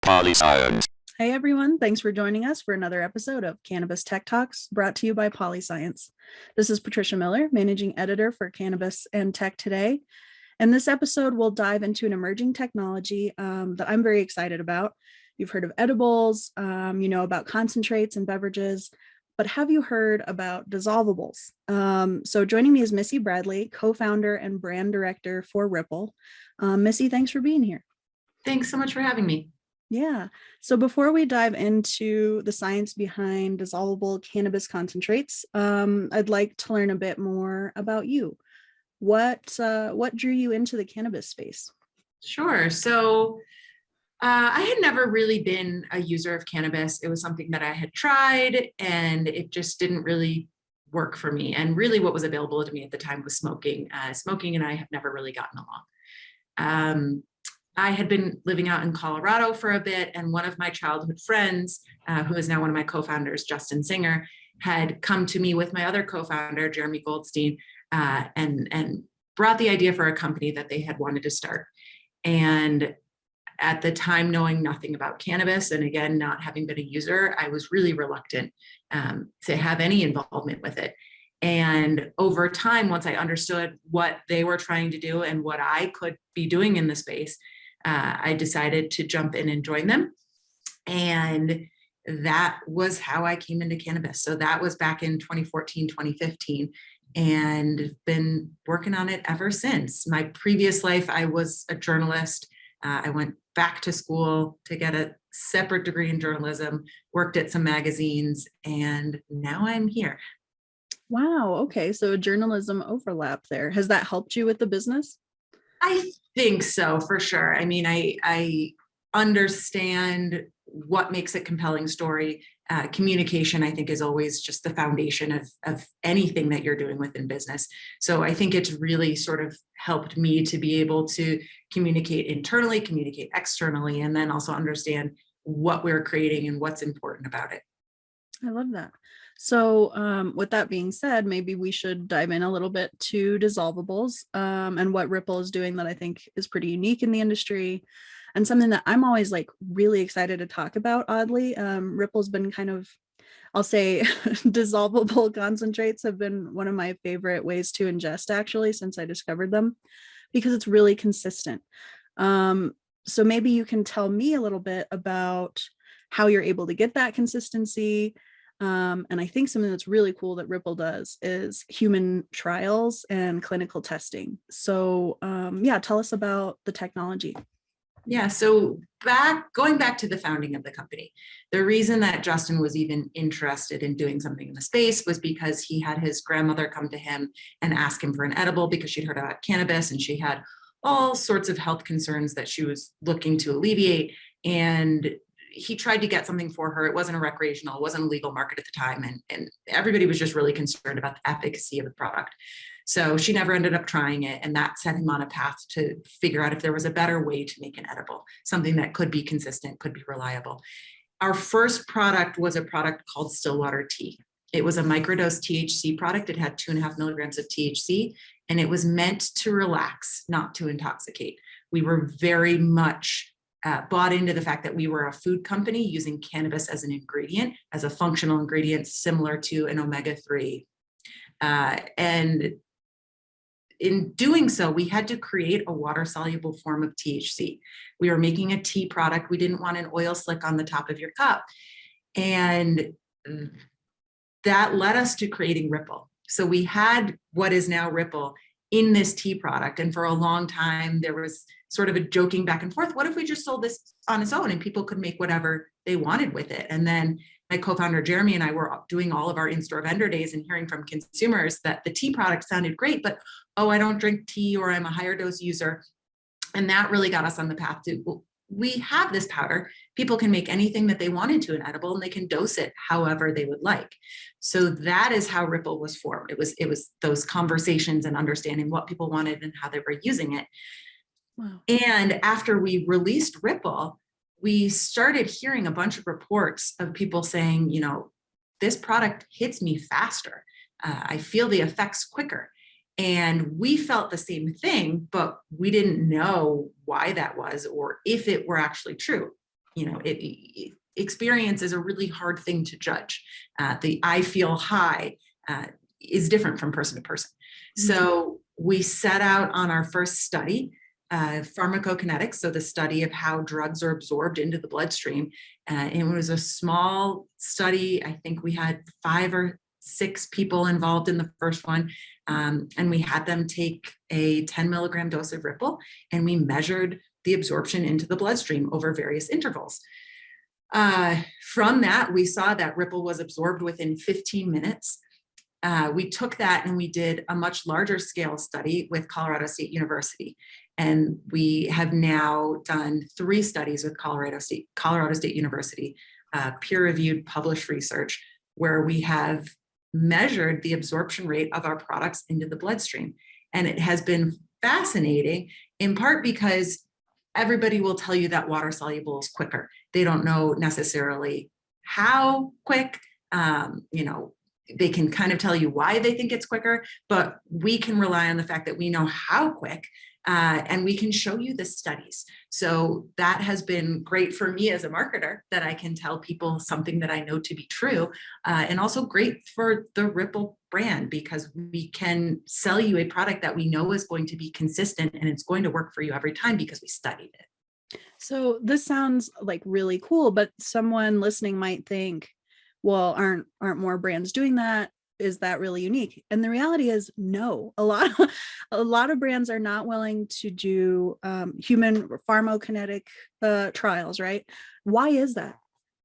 Polyscience. Hey everyone, thanks for joining us for another episode of Cannabis Tech Talks brought to you by Polyscience. This is Patricia Miller, Managing Editor for Cannabis and Tech Today. And this episode will dive into an emerging technology that I'm very excited about. You've heard of edibles, you know about concentrates and beverages, but have you heard about dissolvables? So joining me is Missy Bradley, co-founder and brand director for Ripple. Missy, thanks for being here. Thanks so much for having me. Yeah. So before we dive into the science behind dissolvable cannabis concentrates, I'd like to learn a bit more about you. What drew you into the cannabis space? Sure. So I had never really been a user of cannabis. It was something that I had tried and it just didn't really work for me. And really what was available to me at the time was smoking. Smoking and I have never really gotten along. I had been living out in Colorado for a bit, and one of my childhood friends, who is now one of my co-founders, Justin Singer, had come to me with my other co-founder, Jeremy Goldstein, and brought the idea for a company that they had wanted to start. And at the time, knowing nothing about cannabis, and again, not having been a user, I was really reluctant to have any involvement with it. And over time, once I understood what they were trying to do and what I could be doing in the space, I decided to jump in and join them. And that was how I came into cannabis. So that was back in 2014, 2015, and been working on it ever since. My previous life, I was a journalist. I went back to school to get a separate degree in journalism, worked at some magazines, and now I'm here. Wow. Okay. So a journalism overlap there. Has that helped you with the business? I think so, for sure. I mean, I understand what makes a compelling story. Communication, I think, is always just the foundation of anything that you're doing within business. So I think it's really sort of helped me to be able to communicate internally, communicate externally, and then also understand what we're creating and what's important about it. I love that. So with that being said, maybe we should dive in a little bit to dissolvables and what Ripple is doing that I think is pretty unique in the industry and something that I'm always like really excited to talk about, oddly. Ripple's been kind of, I'll say dissolvable concentrates have been one of my favorite ways to ingest actually since I discovered them because it's really consistent. So maybe you can tell me a little bit about how you're able to get that consistency. And I think something that's really cool that Ripple does is human trials and clinical testing. So yeah, tell us about the technology. Yeah, so going back to the founding of the company, the reason that Justin was even interested in doing something in the space was because he had his grandmother come to him and ask him for an edible because she'd heard about cannabis and she had all sorts of health concerns that she was looking to alleviate. And he tried to get something for her. It wasn't a recreational, it wasn't a legal market at the time. And everybody was just really concerned about the efficacy of the product. So she never ended up trying it. And that set him on a path to figure out if there was a better way to make an edible, something that could be consistent, could be reliable. Our first product was a product called Stillwater Tea. It was a microdose THC product. It had 2.5 milligrams of THC, and it was meant to relax, not to intoxicate. We were very much bought into the fact that we were a food company using cannabis as an ingredient, as a functional ingredient, similar to an omega-3. And in doing so, we had to create a water-soluble form of THC. We were making a tea product. We didn't want an oil slick on the top of your cup. And that led us to creating Ripple. So we had what is now Ripple in this tea product. And for a long time, there was sort of a joking back and forth. What if we just sold this on its own and people could make whatever they wanted with it? And then my co-founder, Jeremy, and I were doing all of our in-store vendor days and hearing from consumers that the tea product sounded great, but, oh, I don't drink tea or I'm a higher dose user. And that really got us on the path to, well, we have this powder. People can make anything that they want into an edible and they can dose it however they would like. So that is how Ripple was formed. It was those conversations and understanding what people wanted and how they were using it. Wow. And after we released Ripple, we started hearing a bunch of reports of people saying, you know, this product hits me faster. I feel the effects quicker. And we felt the same thing, but we didn't know why that was or if it were actually true. experience is a really hard thing to judge. The I feel high is different from person to person. So we set out on our first study, pharmacokinetics, so the study of how drugs are absorbed into the bloodstream. It was a small study. I think we had 5 or 6 people involved in the first one. And we had them take a 10 milligram dose of Ripple, and we measured the absorption into the bloodstream over various intervals. From that, we saw that Ripple was absorbed within 15 minutes. We took that and we did a much larger scale study with Colorado State University. And we have now done 3 studies with Colorado State University, peer-reviewed published research, where we have measured the absorption rate of our products into the bloodstream. And it has been fascinating, in part because everybody will tell you that water soluble is quicker. They don't know necessarily how quick. They can kind of tell you why they think it's quicker, but we can rely on the fact that we know how quick, and we can show you the studies. So that has been great for me as a marketer, that I can tell people something that I know to be true, and also great for the Ripple brand, because we can sell you a product that we know is going to be consistent and it's going to work for you every time because we studied it. So this sounds like really cool, but someone listening might think, well, aren't more brands doing that? Is that really unique? And the reality is no. A lot of brands are not willing to do human pharmacokinetic trials, right? Why is that?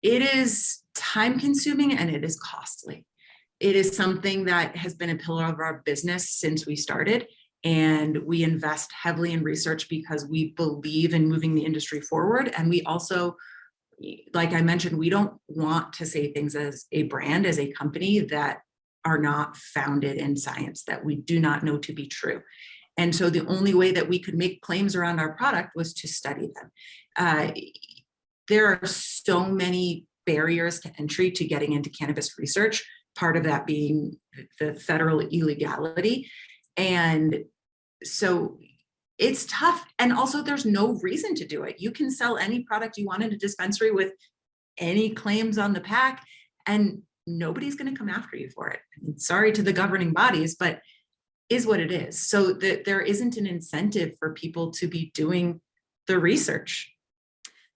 It is time consuming and it is costly. It is something that has been a pillar of our business since we started. And we invest heavily in research because we believe in moving the industry forward. And we also, like I mentioned, we don't want to say things as a brand, as a company, that are not founded in science, that we do not know to be true. And so the only way that we could make claims around our product was to study them. There are so many barriers to entry to getting into cannabis research, part of that being the federal illegality. And so it's tough. And also there's no reason to do it. You can sell any product you want in a dispensary with any claims on the pack, and nobody's going to come after you for it. I mean, sorry to the governing bodies, but is what it is. So that there isn't an incentive for people to be doing the research.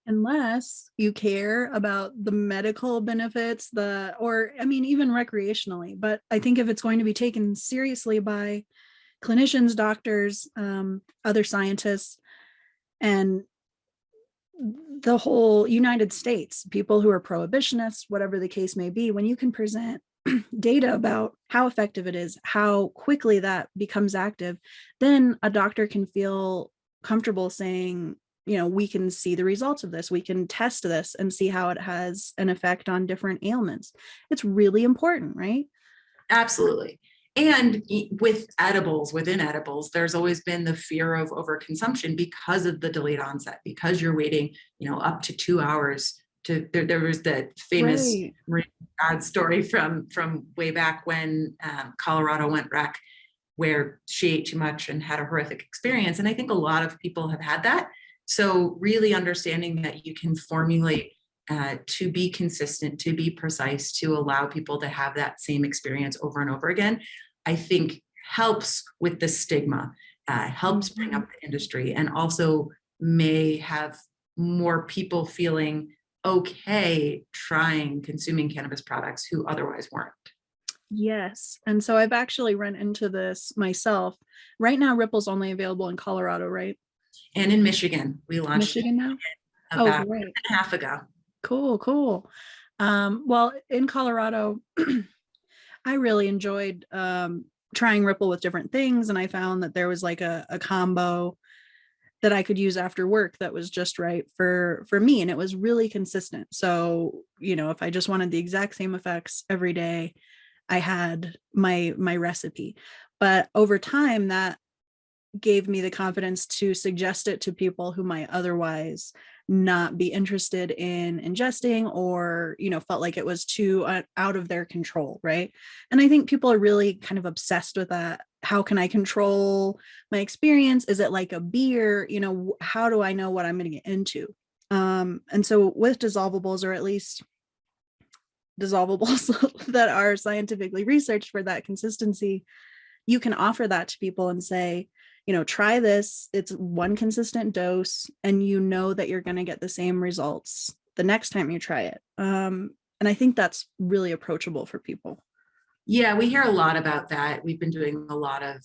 Unless you care about the medical benefits, even recreationally. But I think if it's going to be taken seriously by clinicians, doctors, other scientists, and the whole United States, people who are prohibitionists, whatever the case may be, when you can present data about how effective it is, how quickly that becomes active, then a doctor can feel comfortable saying, we can see the results of this. We can test this and see how it has an effect on different ailments. It's really important, right? Absolutely. And within edibles, there's always been the fear of overconsumption because of the delayed onset, because you're waiting, up to 2 hours to, there was that famous ad story from way back when Colorado went rec, where she ate too much and had a horrific experience. And I think a lot of people have had that. So really understanding that you can formulate to be consistent, to be precise, to allow people to have that same experience over and over again, I think helps with the stigma, helps bring up the industry, and also may have more people feeling okay consuming cannabis products who otherwise weren't. Yes. And so I've actually run into this myself. Right now, Ripple's only available in Colorado, right? And in Michigan. We launched Michigan now? about a year and a half ago. Cool. Well, in Colorado, I really enjoyed trying Ripple with different things. And I found that there was like a combo that I could use after work that was just right for me. And it was really consistent. So, if I just wanted the exact same effects every day, I had my recipe. But over time, that gave me the confidence to suggest it to people who might otherwise not be interested in ingesting, or felt like it was too out of their control, right? And I think people are really kind of obsessed with that. How can I control my experience? Is it like a beer? How do I know what I'm going to get into? And so with dissolvables, or at least dissolvables that are scientifically researched for that consistency, you can offer that to people and say, try this. It's one consistent dose, and you know that you're going to get the same results the next time you try it. And I think that's really approachable for people. Yeah, we hear a lot about that. We've been doing a lot of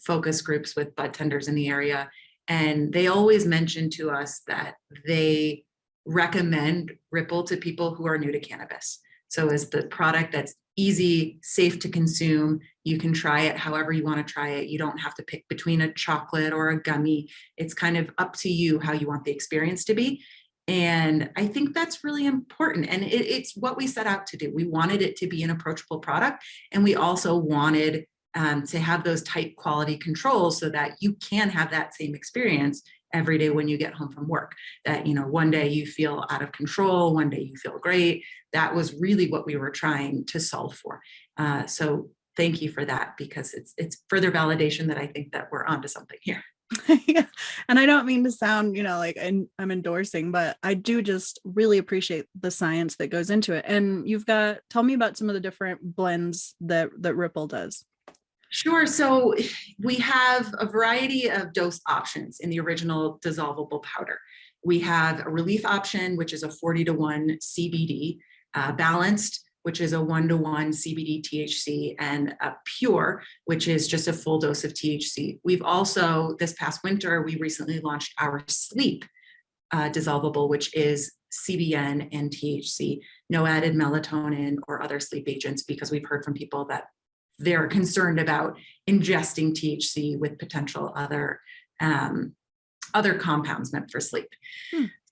focus groups with bud tenders in the area, and they always mention to us that they recommend Ripple to people who are new to cannabis. So as the product that's easy, safe to consume, you can try it however you want to try it. You don't have to pick between a chocolate or a gummy. It's kind of up to you how you want the experience to be. And I think that's really important. And it's what we set out to do. We wanted it to be an approachable product. And we also wanted to have those tight quality controls so that you can have that same experience every day when you get home from work. That, one day you feel out of control, one day you feel great. That was really what we were trying to solve for. So thank you for that, because it's further validation that I think that we're onto something here. Yeah. And I don't mean to sound, like I'm endorsing, but I do just really appreciate the science that goes into it. And tell me about some of the different blends that Ripple does. Sure. So we have a variety of dose options in the original dissolvable powder. We have a relief option, which is a 40-to-1 CBD, balanced, which is a 1-to-1 CBD THC, and a pure, which is just a full dose of THC. We've also, this past winter, we recently launched our sleep dissolvable, which is CBN and THC, no added melatonin or other sleep agents, because we've heard from people that they're concerned about ingesting THC with potential other compounds meant for sleep.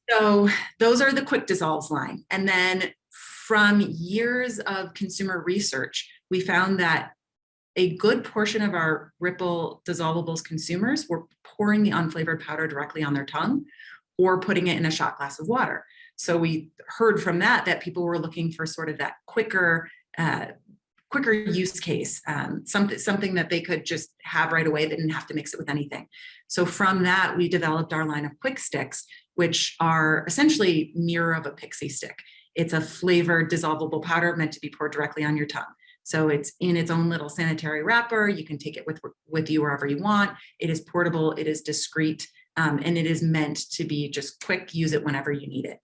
So those are the quick dissolves line. And then from years of consumer research, we found that a good portion of our Ripple dissolvables consumers were pouring the unflavored powder directly on their tongue or putting it in a shot glass of water. So we heard from that people were looking for sort of that quicker use case, something that they could just have right away. They didn't have to mix it with anything. So from that, we developed our line of quick sticks, which are essentially mirror of a pixie stick. It's a flavored dissolvable powder meant to be poured directly on your tongue. So it's in its own little sanitary wrapper. You can take it with you wherever you want. It is portable, it is discreet, and it is meant to be just quick, use it whenever you need it.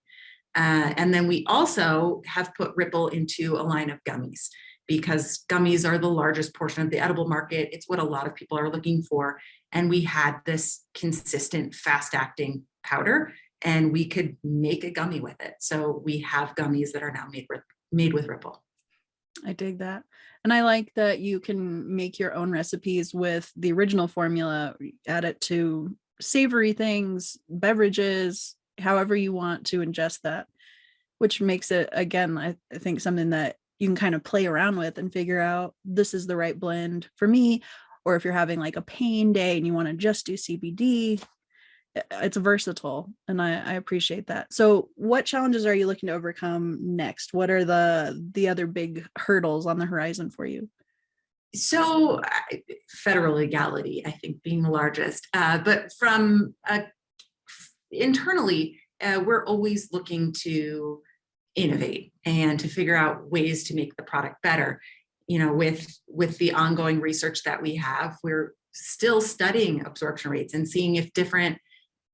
And then we also have put Ripple into a line of gummies, because gummies are the largest portion of the edible market. It's what a lot of people are looking for. And we had this consistent, fast-acting powder, and we could make a gummy with it. So we have gummies that are now made with Ripple. I dig that. And I like that you can make your own recipes with the original formula, add it to savory things, beverages, however you want to ingest that, which makes it, again, I think something that you can kind of play around with and figure out this is the right blend for me. Or if you're having like a pain day and you want to just do CBD, it's versatile, and I appreciate that. So what challenges are you looking to overcome next? What are the other big hurdles on the horizon for you? So federal legality, I think, being the largest, but from internally, we're always looking to innovate and to figure out ways to make the product better. With the ongoing research that we have, we're still studying absorption rates and seeing if different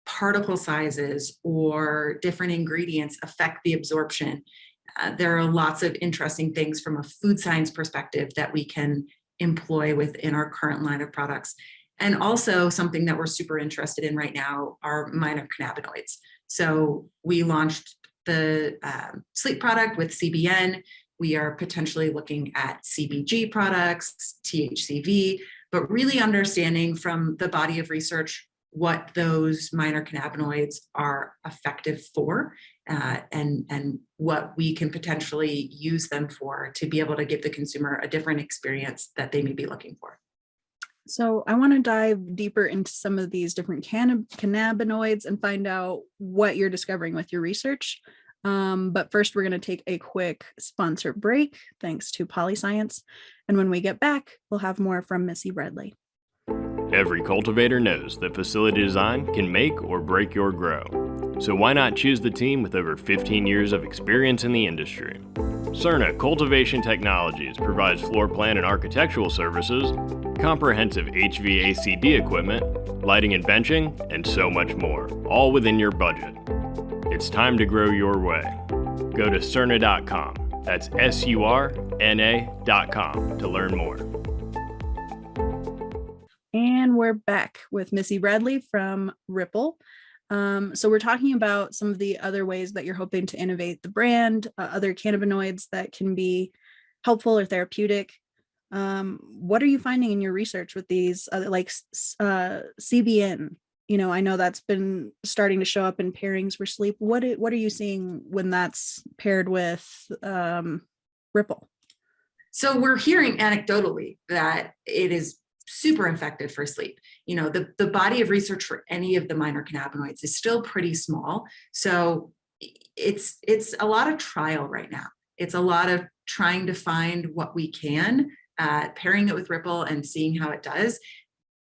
particle sizes or different ingredients affect the absorption. There are lots of interesting things from a food science perspective that we can employ within our current line of products. And also something that we're super interested in right now are minor cannabinoids. So we launched the sleep product with CBN. We are potentially looking at CBG products, THCV, but really understanding from the body of research what those minor cannabinoids are effective for, and what we can potentially use them for to be able to give the consumer a different experience that they may be looking for. So I want to dive deeper into some of these different cannabinoids and find out what you're discovering with your research. But first, we're going to take a quick sponsor break, thanks to Polyscience. And when we get back, we'll have more from Missy Bradley. Every cultivator knows that facility design can make or break your grow. So why not choose the team with over 15 years of experience in the industry? Cerna Cultivation Technologies provides floor plan and architectural services, comprehensive HVAC/D equipment, lighting and benching, and so much more, all within your budget. It's time to grow your way. Go to Cerna.com, that's SURNA.com, to learn more. And we're back with Missy Bradley from Ripple. So we're talking about some of the other ways that you're hoping to innovate the brand, other cannabinoids that can be helpful or therapeutic. What are you finding in your research with these other, like CBN? I know that's been starting to show up in pairings for sleep. What are you seeing when that's paired with Ripple? So we're hearing anecdotally that it is super effective for sleep. The body of research for any of the minor cannabinoids is still pretty small. So it's a lot of trial right now. It's a lot of trying to find what we can, pairing it with Ripple and seeing how it does.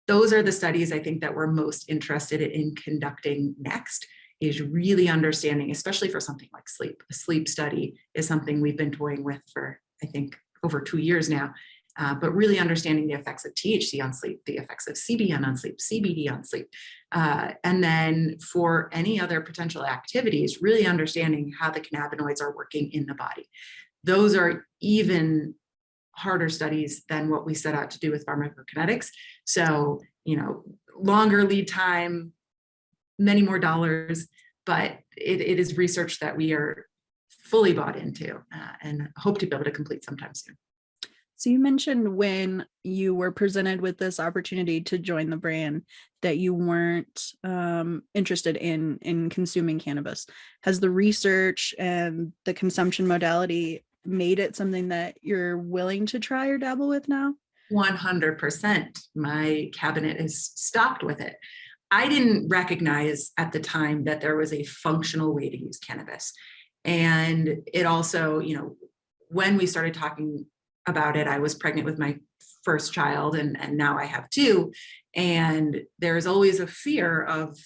Those are the studies I think that we're most interested in conducting next, is really understanding, especially for something like sleep. A sleep study is something we've been toying with for, I think, over 2 years now. But really understanding the effects of THC on sleep, the effects of CBN on sleep, CBD on sleep. And then for any other potential activities, really understanding how the cannabinoids are working in the body. Those are even harder studies than what we set out to do with pharmacokinetics. So, longer lead time, many more dollars, but it is research that we are fully bought into and hope to be able to complete sometime soon. So you mentioned when you were presented with this opportunity to join the brand that you weren't interested in consuming cannabis. Has the research and the consumption modality made it something that you're willing to try or dabble with now? 100%. My cabinet is stocked with it. I didn't recognize at the time that there was a functional way to use cannabis. And it also, when we started talking about it, I was pregnant with my first child, and now I have 2. And there's always a fear of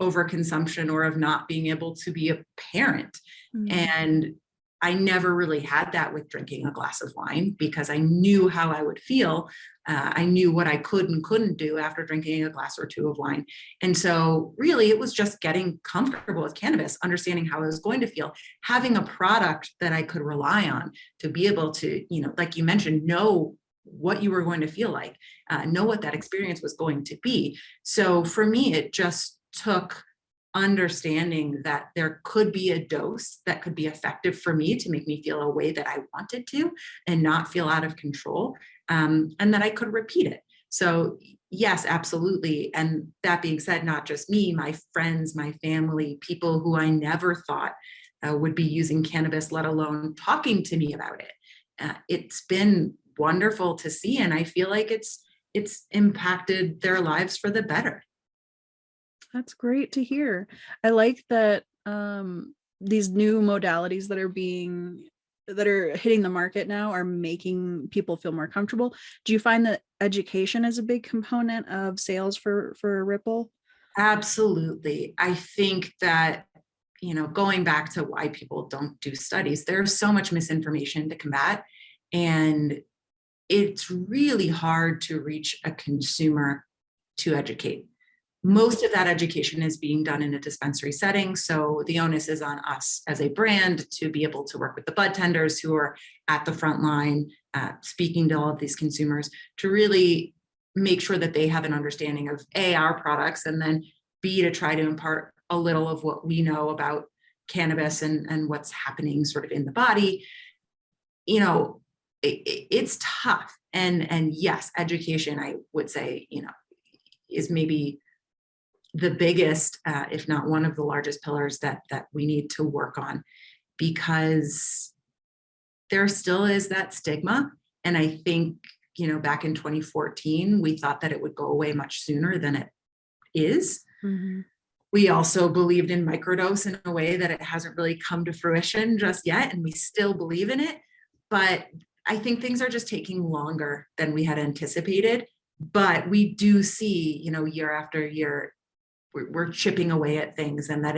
overconsumption or of not being able to be a parent. Mm-hmm. And I never really had that with drinking a glass of wine because I knew how I would feel. I knew what I could and couldn't do after drinking a glass or 2 of wine. And so really it was just getting comfortable with cannabis, understanding how I was going to feel, having a product that I could rely on to be able to, like you mentioned, know what you were going to feel like, know what that experience was going to be. So for me, it just took understanding that there could be a dose that could be effective for me to make me feel a way that I wanted to and not feel out of control, and that I could repeat it. So yes, absolutely. And that being said, not just me, my friends, my family, people who I never thought would be using cannabis, let alone talking to me about it. It's been wonderful to see, and I feel like it's impacted their lives for the better. That's great to hear. I like that these new modalities that are hitting the market now are making people feel more comfortable. Do you find that education is a big component of sales for Ripple? Absolutely. I think that, going back to why people don't do studies, there's so much misinformation to combat, and it's really hard to reach a consumer to educate. Most of that education is being done in a dispensary setting. So the onus is on us as a brand to be able to work with the bud tenders who are at the front line, speaking to all of these consumers, to really make sure that they have an understanding of A, our products, and then B, to try to impart a little of what we know about cannabis and what's happening sort of in the body. It's tough. And yes, education, I would say, is maybe the biggest, if not one of the largest pillars that we need to work on, because there still is that stigma. And I think, back in 2014, we thought that it would go away much sooner than it is. Mm-hmm. We also believed in microdose in a way that it hasn't really come to fruition just yet, and we still believe in it. But I think things are just taking longer than we had anticipated. But we do see, year after year, we're chipping away at things, and that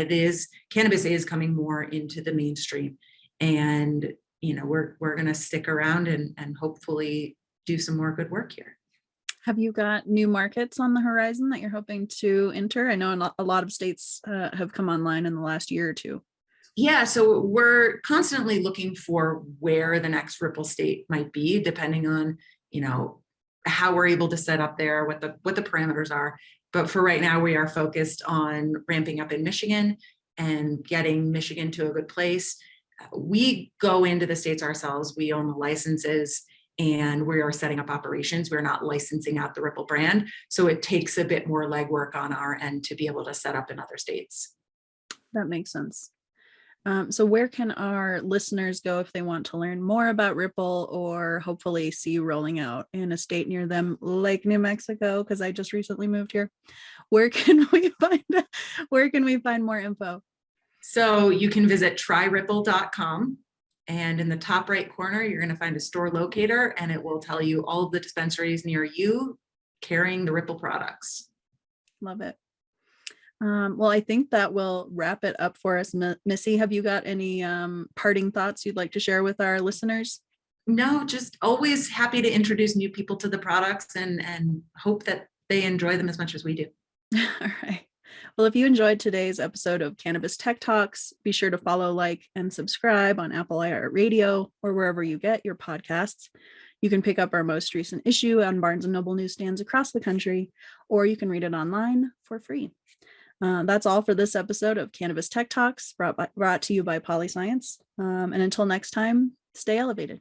cannabis is coming more into the mainstream. And, we're going to stick around and hopefully do some more good work here. Have you got new markets on the horizon that you're hoping to enter? I know a lot of states have come online in the last year or two. Yeah, so we're constantly looking for where the next Ripple state might be, depending on, how we're able to set up there, what the parameters are. But for right now, we are focused on ramping up in Michigan and getting Michigan to a good place. We go into the states ourselves. We own the licenses and we are setting up operations. We're not licensing out the Ripple brand. So it takes a bit more legwork on our end to be able to set up in other states. That makes sense. So where can our listeners go if they want to learn more about Ripple or hopefully see you rolling out in a state near them, like New Mexico? Because I just recently moved here. Where can we find more info? So you can visit tryripple.com, and in the top right corner, you're going to find a store locator, and it will tell you all of the dispensaries near you carrying the Ripple products. Love it. Well, I think that will wrap it up for us. Missy, have you got any parting thoughts you'd like to share with our listeners? No, just always happy to introduce new people to the products and hope that they enjoy them as much as we do. All right. Well, if you enjoyed today's episode of Cannabis Tech Talks, be sure to follow, like, and subscribe on Apple iHeartRadio or wherever you get your podcasts. You can pick up our most recent issue on Barnes & Noble newsstands across the country, or you can read it online for free. That's all for this episode of Cannabis Tech Talks, brought to you by Polyscience. And until next time, stay elevated.